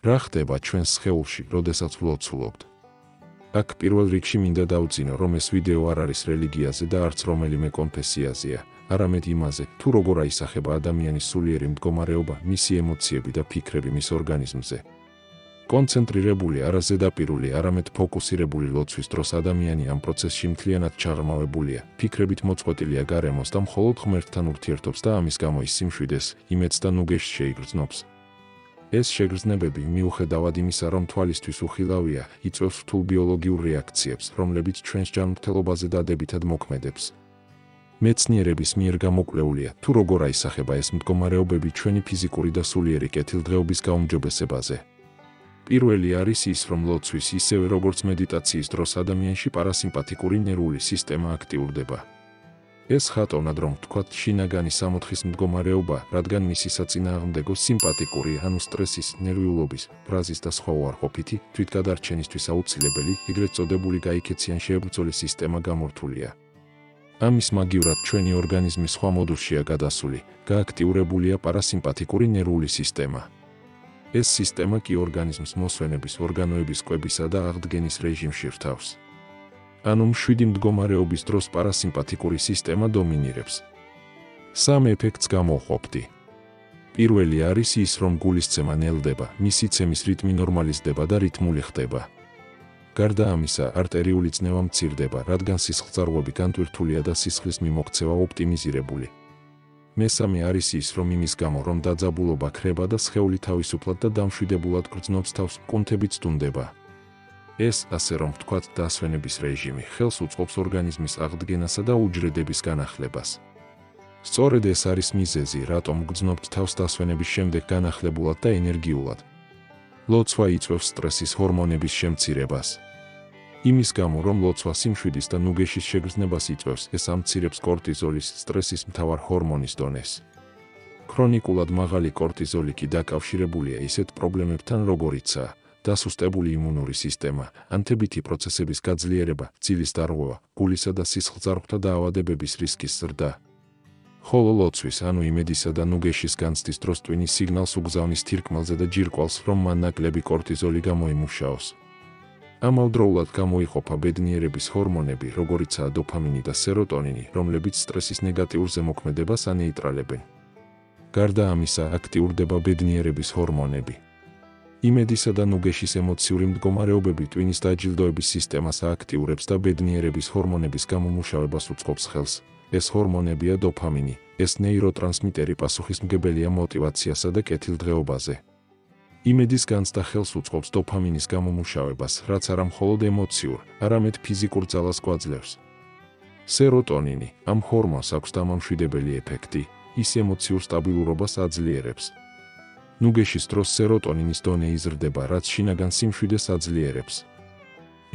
რა ხდება ჩვენს სხეულში, როდესაც ვლოცულობთ? აქ პირველ რიგში მინდა დავუძინო, რომ ეს ვიდეო არ არის რელიგიაზე და არც რომელიმე კონფესიაზეა, არამედ იმაზე, თუ როგორ აისახება ადამიანის სულიერი მდგომარეობა, მისი ემოციები და ფიქრები მის ორგანიზმზე. კონცენტრირებული, არა ზედაპირული, არამედ ფოკუსირებული ლოცვის დროს ადამიანი ამ პროცესში მთლიანად ჩაღრმავებულია, ფიქრებით მოწყვეტილია გარემოს და მხოლოდ ღმერთთან ურთიერთობს და ამის გამო ის სიმშვიდეს, იმედს და ნუგეშს შეიგრძნობს. ეს შეგრძნებები, მიუხედავად იმისა, რომ თვალისთვის უხილავია, იწვევს რთულ ბიოლოგიურ რეაქციებს, რომლებიც ჩვენს ჯანმრთელობაზე დადებითად მოქმედებს. მეცნიერების მიერ გამოკვლეულია, თუ როგორ აისახება ეს მდგომარეობები ჩვენი ფიზიკური და სულიერი კეთილდღეობის გაუმჯობესებაზე. პირველი არის ის, რომ ლოცვის, ისევე როგორც მედიტაციის დროს ადამიანში პარასიმპათიკური ნერვული სისტემა აქტიურდება. ეს ხატოვნად რომ ვთქვათ, შინაგანი სამოთხის მდგომარეობა, რადგან მისი საწინააღმდეგო სიმპათიკური, ანუ სტრესის, ნერვიულობის, ბრაზის და სხვა უარყოფითი, თვითგადარჩენისთვის აუცილებელი, ეგრეთ წოდებული გაიქეციან შეებრძოლი სისტემა გამორთულია. ამის მაგივრად ჩვენი ორგანიზმი სხვა მოდულშია გადასული, გააქტიურებულია პარასიმპათიკური ნერვული სისტემა. ეს სისტემა კი ორგანიზმს მოსვენების, ორგანოების კვებისა და აღდგენის რეჟიმში რთავს. ანუ მშვიდი მდგომარეობის დროს პარასიმპათიკური სისტემა დომინირებს. სამ ეფექტს გამოვყოფდი. პირველი არის ის, რომ გულისცემა ნელდება, მისი ცემის რიტმი ნორმალიზდება და რიტმული ხდება. გარდა ამისა, არტერიული წნევა მცირდება, რადგან სისხლძარღვები განტვირთულია და სისხლის მიმოქცევა ოპტიმიზირებული. მესამე არის ის, რომ იმის გამო, რომ დაძაბულობა ქრება და სხეული თავისუფლად და დამშვიდებულად გრძნობს თავს, კუნთები წტუნდება. ეს, ასე რომ ვთქვათ, დასვენების რეჟიმი ხელს უწყობს ორგანიზმის აღდგენასა და უჯრედების განახლებას. სწორედ ეს არის მიზეზი, რატომ გრძნობთ თავს დასვენების შემდეგ განახლებულად და ენერგიულად. ლოცვა იწვევს სტრესის ჰორმონების შემცირებას. იმის გამო, რომ ლოცვა სიმშვიდის და ნუგეშის შეგრძნებას იწვევს, ეს ამცირებს კორტიზოლის, სტრესის მთავარ ჰორმონის დონეს. ქრონიკულად მაღალი კორტიზოლი კი დაკავშირებულია ისეთ პრობლემებთან, როგორიცაა დასუსტებული იმუნური სისტემა, ანთებითი პროცესების გაძლიერება, ძილის დარღვევა, გულისა და სისხლძარღვთა დაავადებების რისკის ზრდა. ხოლო ლოცვის, ანუ იმედისა და ნუგეშის განცდის დროს ტვინის სიგნალს უგზავნის თირკმელზე და ჯირკვალს, რომ მან ნაკლები კორტიზოლი გამოიმუშაოს. ამავდროულად გამოიყოფა ბედნიერების ჰორმონები, როგორიცაა დოფამინი და სეროტონინი, რომლებიც სტრესის ნეგატიურ ზემოქმედებას ანეიტრალებენ. გარდა ამისა, აქტიურდება ბედნიერების ჰორმონები. იმედისა და ნუგეშის ემოციური მდგომარეობები ტვინის დაჯილდოების სისტემას ააქტიურებს და ბედნიერების ჰორმონების გამომუშავებას უწყობს ხელს. ეს ჰორმონებია დოფამინი, ეს ნეიროტრანსმიტერი პასუხისმგებელია მოტივაციასა და კეთილდღეობაზე. იმედის განცდა ხელს უწყობს დოფამინის გამომუშავებას, რაც არა მხოლოდ ემოციურ, არამედ ფიზიკურ ძალას გვაძლევს. სეროტონინი, ამ ჰორმონს აქვს დამამშვიდებელი ეფექტი, ის ემოციურ სტაბილურობას აძლიერებს. ნუგეშის დროს სეროტონინის დონე იზრდება, რაც შინაგან სიმშვიდეს აძლიერებს.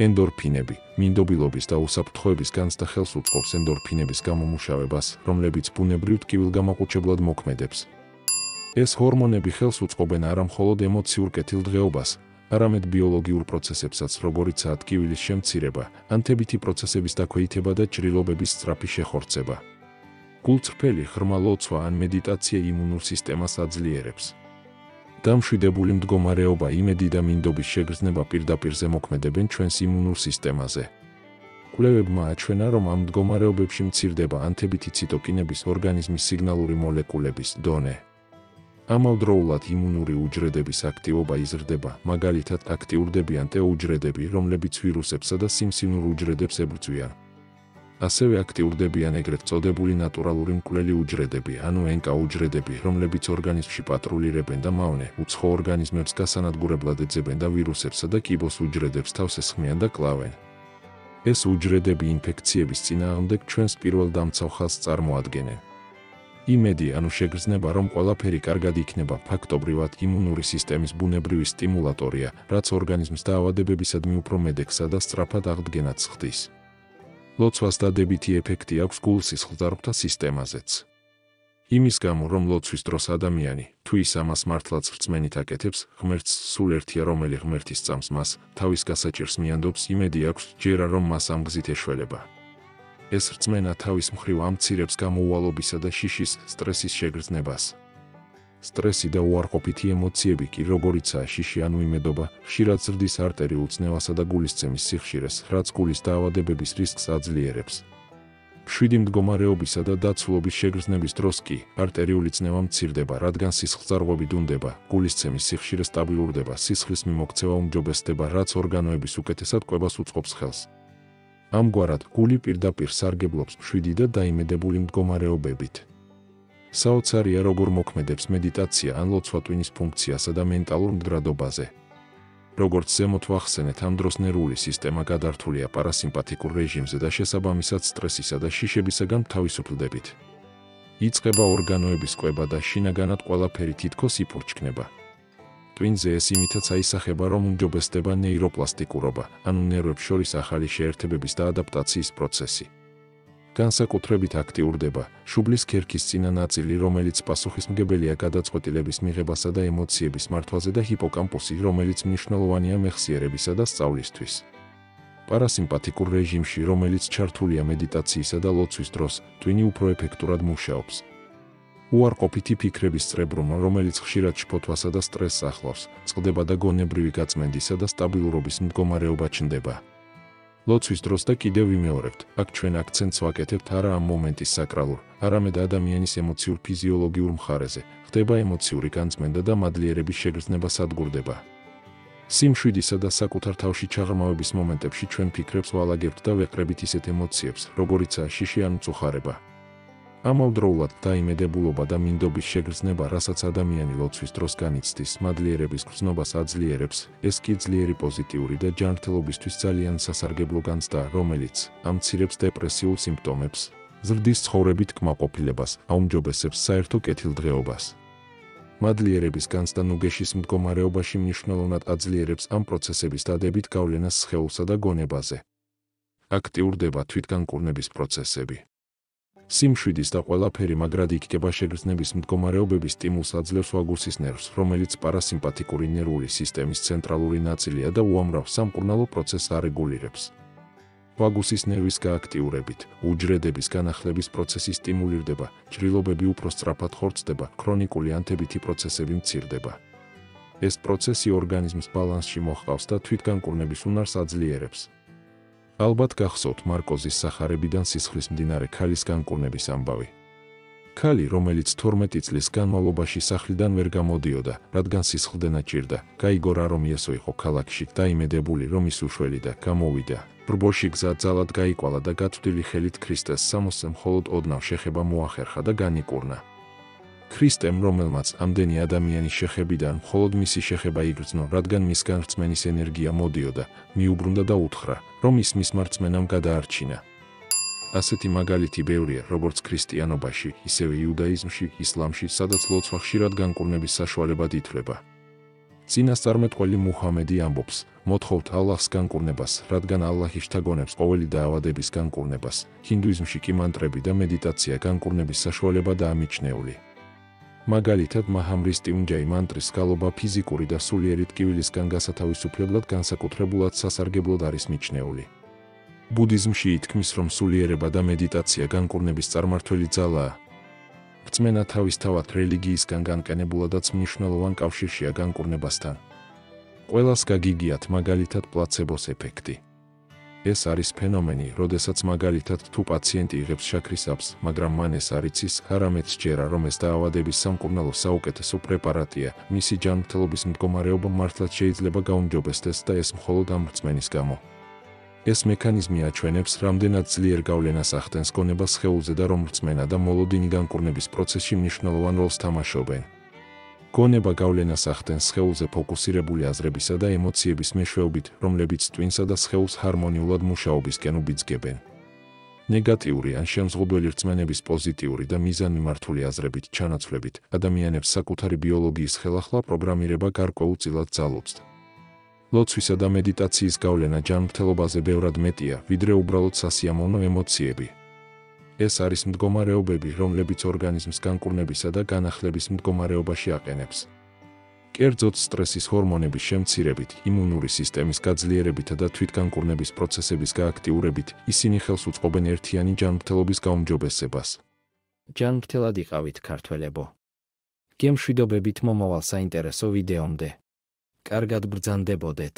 ენდორფინები, მინდობილობის და უსაფრთხოების განცდა ხელს უწყობს ენდორფინების გამომუშავებას, რომლებიც ბუნებრივ ტკივილგამაყუჩებლად მოქმედებს. ეს ჰორმონები ხელს უწყობენ არა მხოლოდ ემოციურ კეთილდღეობას, არამედ ბიოლოგიურ პროცესებსაც, როგორიცაა ტკივილის შემცირება, ანთებითი პროცესების დაქვეითება და ჭრილობების სწრაფი შეხორცება. გულწრფელი, ღრმა ლოცვა ან მედიტაცია იმუნურ სისტემას აძლიერებს. დამშვიდებული მდგომარეობა, იმედი და მინდობის შეგრძნება პირდაპირ ზემოქმედებენ ჩვენს იმუნურ სისტემაზე. კვლევებმა აჩვენა, რომ ამ მდგომარეობებში მცირდება ანთებითი ციტოკინების, ორგანიზმის სიგნალური მოლეკულების დონე. ამავდროულად იმუნური უჯრედების აქტივობა იზრდება, მაგალითად აქტიურდებიან T უჯრედები, რომლებიც ვირუსებსა და სიმსივნურ უჯრედებს ებრძვიან. ასევე აქტიურდებიან ეგრეთ წოდებული ნატურალური მკვლელი უჯრედები, ანუ NK უჯრედები, რომლებიც ორგანიზმში პატრულირებენ და მავნე, უცხო ორგანიზმებს გასანადგურებლად ეძებენ და ვირუსებსა და კიბოს უჯრედებს თავს ესხმიან და კლავენ. ეს უჯრედები ინფექციების წინააღმდეგ ჩვენს პირველ დამცავ ხაზს წარმოადგენენ. იმედი, ანუ შეგრძნება, რომ ყველაფერი კარგად იქნება, ფაქტობრივად იმუნური სისტემის ბუნებრივი სტიმულატორია, რაც ორგანიზმს დაავადებებისადმი უფრო მედეგსა და სწრაფად აღდგენას ხდის. ლოცვას დადებითი ეფექტი აქვს გულ-სისხლძარღვთა სისტემაზეც. იმის გამო, რომ ლოცვის დროს ადამიანი, თუ ის ამას მართლაც რწმენით აკეთებს, ღმერთს სულ ერთია, რომელი ღმერთის წამს მას, თავის გასაჭირს მიანდობს, იმედი აქვს, ჯერა რომ მას ამ გზით ეშველება. ეს რწმენა თავის მხრივ ამცირებს გამოუვალობისა და შიშის, სტრესის შეგრძნებას. სტრესი და უარყოფითი ემოციები კი, როგორიცაა შიში ანუ იმედობა, ხშირად ზრდის არტერიულ წნევასა და გულისცემის სიხშირეს, რაც გულის დაავადებების რისკს აძლიერებს. მშვიდი მდგომარეობისა და დაცულობის შეგრძნების დროს კი არტერიული წნევა მცირდება, რადგან სისხლძარღვები დუნდება, გულისცემის სიხშირე სტაბილურდება, სისხლის მიმოქცევა უმჯობესდება, რაც ორგანოების უკეთესად კვებას უწყობს ხელს. ამგვარად, გული პირდაპირ სარგებლობს მშვიდი და დაიმედებული მდგომარეობებით. საოცარია, როგორ მოქმედებს მედიტაცია ან ლოცვა ტვინის ფუნქციასა და მენტალურ მდგრადობაზე. როგორც ზემოთ ვახსენეთ, ამ დროს ნერვული სისტემა გადართულია პარასიმპათიკურ რეჟიმზე და შესაბამისად სტრესისა და შიშებისაგან თავისუფლდებით. იწყება ორგანოების კვება და შინაგანად ყველაფერი თითქოს იფურჩქნება. ტვინზე ეს იმითაც აისახება, რომ უმჯობესდება ნეიროპლასტიკურობა, ანუ ნერვებს შორის ახალი შეერთებების და ადაპტაციის პროცესი. განსაკუთრებით აქტიურდება შუბლის ქერქის წინა ნაწილი, რომელიც პასუხისმგებელია გადაწყვეტილების მიღებასა და ემოციების მართვაზე და ჰიპოკამპუსი, რომელიც მნიშვნელოვანია მეხსიერებისა და სწავლისთვის. პარასიმპათიკურ რეჟიმში, რომელიც ჩართულია მედიტაციისა და ლოცვის დროს, ტვინი უფრო ეფექტურად მუშაობს. უარყოფითი ფიქრების წრებრუნვა, რომელიც ხშირად შფოთვასა და სტრესს ახლავს, წყდება და გონებრივი გაწმენდისა და სტაბილურობის მდგომარეობა ჩნდება. ლოცვის დროს და კიდევ ვიმეორებთ, აქ ჩვენ აქცენტს ვაკეთებთ არა ამ მომენტის საკრალურ, არამედ ადამიანის ემოციურ ფიზიოლოგიურ მხარეზე, ხდება ემოციური განწმენდა და მადლიერების შეგრძნება სადგურდება. სიმშვიდისა და საკუთარ თავში ჩაღრმავების მომენტებში ჩვენ ფიქრებს ვალაგებთ და ვეყრებით ისეთ ემოციებს, როგორიცაა შიში ან მწუხარება. ამავდროულად დაიმედებულობა და მინდობის შეგრძნება, რასაც ადამიანი ლოცვის დროს განიცდის, მადლიერების გრძნობას აძლიერებს, ეს კი ძლიერი პოზიტიური და ჯანმრთელობისთვის ძალიან სასარგებლო განცდაა, რომელიც ამცირებს დეპრესიულ სიმპტომებს, ზრდის ცხოვრებით კმაყოფილებას, აუმჯობესებს საერთო კეთილდღეობას. მადლიერების განცდა ნუგეშის მდგომარეობაში მნიშვნელოვნად აძლიერებს ამ პროცესების დადებით გავლენას სხეულსა და გონებაზე. აქტიურდება თვითგანკურნების პროცესები. სიმშვიდის და ყველაფერი მაგრად იქნება შეგრძნების მდგომარეობების სტიმულს აძლევს ვაგუსის ნერვს, რომელიც პარასიმპათიკური ნერვული სისტემის ცენტრალური ნაწილია და უამრავ სამკურნალო პროცესს არეგულირებს. ვაგუსის ნერვის გააქტიურებით, უჯრედების განახლების პროცესი სტიმულირდება, ჭრილობები უფრო სწრაფად ხორცდება, ქრონიკული ანთებითი პროცესები მცირდება. ეს პროცესი ორგანიზმს ბალანსში მოჰყავს და თვითგანკურნების უნარს აძლიერებს. ალბათ გახსოვთ მარკოზის სახარებიდან სისხლის მდინარე ქალის განკურნების ამბავი. ქალი, რომელიც 12 წლის განმავლობაში სახლიდან ვერ გამოდიოდა, რადგან სისხლდენა ჭირდა, გაიგო რა რომ იესო იყო ქალაქში, დაიმედებული რომ ის უშველი და გამოვიდა. ბრბოში გზა ძალად გაიკვალა და გაწვდილი ხელით ქრისტეს სამოსზე მხოლოდ ოდნავ შეხება მოახერხა და განიკურნა. ქრისტემ, რომელმაც ამდენი ადამიანის შეხებიდან მხოლოდ მისი შეხება იგრძნო, რადგან მისგან რწმენის ენერგია მოდიოდა, მიუბრუნდა და უთხრა, რომ ის მის მარწმენამ გადაარჩინა. ასეთი მაგალითი ბევრია, როგორც ქრისტიანობაში, ისევე იუდაიზმში, ისლამში, სადაც ლოცვა ხშირად განკურნების საშუალებად ითვლება. წინასწარმეტყველი მუჰამედი ამბობს, მოთხოვთ ალლაჰს განკურნებას, რადგან ალლაჰი შთაგონებს ყოველი დაავადების განკურნებას. ჰინდუიზმში კი მანტრები და მედიტაცია განკურნების საშუალებადაა მიჩნეული. მაგალითად, მაჰამრის ტიუნჯაი მანტრის გალობა ფიზიკური და სულიერი ტკივილისგან გასათავისუფლებლად განსაკუთრებულად სასარგებლოდ არის მიჩნეული. ბუდიზმში ითქმის, რომ სულიერება და მედიტაცია განკურნების წარმმართველი ძალაა. რწმენა თავისთავად რელიგიისგან განყენებულადაც მნიშვნელოვან კავშირშია განკურნებასთან. ყველას გაგიგიათ მაგალითად პლაცებოს ეფექტი. ეს არის ფენომენი, როდესაც მაგალითად თუ პაციენტი იღებს შაქრის აბს, მაგრამ მან ეს არ იცის, არამედ სჯერა, რომ ეს დაავადების სამკურნალო საუკეთესო პრეპარატია, მისი ჯანმრთელობის მდგომარეობა მართლაც შეიძლება გაუმჯობესდეს და ეს მხოლოდ ამ რწმენის გამო. ეს მექანიზმი აჩვენებს, რამდენად ძლიერ გავლენას ახდენს გონება სხეულზე და რომ რწმენა და მოლოდინი განკურნების პროცესში მნიშვნელოვან როლს თამაშობენ. გონება გავლენას ახდენს სხეულზე ფოკუსირებული აზრებისა და ემოციების მეშვეობით, რომლებიც ტვინსა და სხეულს ჰარმონიულად მუშაობისკენ უბიძგებენ. ნეგატიური ან შემზღუდველი რწმენების პოზიტიური და მიზანმიმართული აზრებით ჩანაცვლებით, ადამიანებს საკუთარი ბიოლოგიის ხელახლა პროგრამირება გარკვეულწილად ძალობს. ლოცვისა და მედიტაციის გავლენა ჯანმრთელობაზე ბევრად მეტია, ვიდრე უბრალოდ სასიამოვნო ემოციები. ეს არის მდგომარეობები, რომლებიც ორგანიზმს განკურნებისა და განახლების მდგომარეობაში აყენებს. კერძოდ სტრესის ჰორმონების შემცირებით, იმუნური სისტემის გაძლიერებით და თვითგანკურნების პროცესების გააქტიურებით, ისინი ხელს უწყობენ ერთიანი ჯანმრთელობის გაუმჯობესებას. ჯანმრთელად იყავით ქართველებო. გემშვიდობებით მომავალ საინტერესო ვიდეომდე. კარგად ბრძანდებოდეთ.